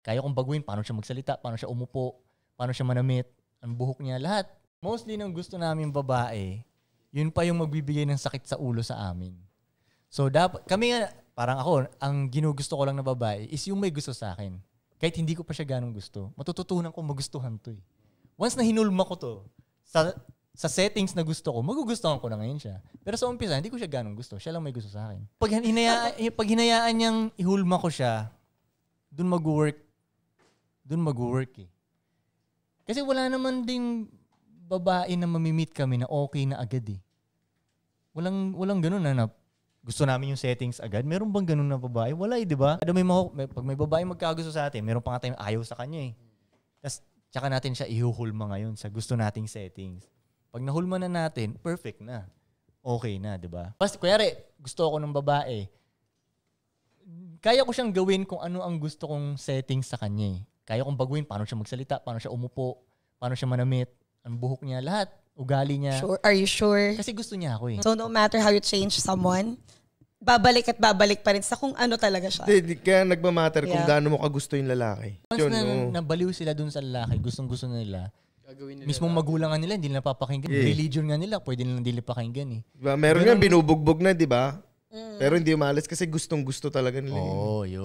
Kaya kong baguhin paano siya magsalita, paano siya umupo, paano siya manamit, ang buhok niya, lahat. Mostly ng gusto namin babae, yun pa yung magbibigay ng sakit sa ulo sa amin. So dapat kami nga, parang ako, ang ginugusto ko lang na babae is yung may gusto sa akin. Kahit hindi ko pa siya ganong gusto, matututunan ko magustuhan to eh. Once na hinulma ko to, sa settings na gusto ko, magugustuhan ko na ngayon siya. Pero sa umpisa, hindi ko siya ganong gusto. Siya lang may gusto sa akin. Pag hinayaan niyang ihulma ko siya, dun mag-work eh. Kasi wala naman ding babae na mamimit kami na okay na agad eh. Walang ganun na gusto namin yung settings agad. Meron bang ganun na babae? Wala eh, di ba? Pag may babae magkagusto sa atin, meron pa nga tayong ayaw sa kanya eh. Tapos, tsaka natin siya ihuhulma ngayon sa gusto nating settings. Pag nahulma na natin, perfect na. Okay na, di ba? Basta, kuyari, gusto ako ng babae. Kaya ko siyang gawin kung ano ang gusto kong settings sa kanya eh. Kaya kong baguhin paano siya magsalita, paano siya umupo, paano siya manamit, ang buhok niya, lahat. Ugali niya. Sure. Are you sure? Kasi gusto niya ako eh. So no matter how you change someone, babalik at babalik pa rin sa kung ano talaga siya. Kaya nagmamatter kung gaano mo kagusto yung lalaki. Once nabaliw sila dun sa lalaki, gustong-gusto nila, mismong magulang nga nila, hindi nila papakinggan. Yeah. Religion nga nila, pwede nilang hindi pakinggan eh. Diba? Meron nga binubugbog na, di ba? Pero hindi umalis kasi gustong-gusto talaga nila. Oo, yun.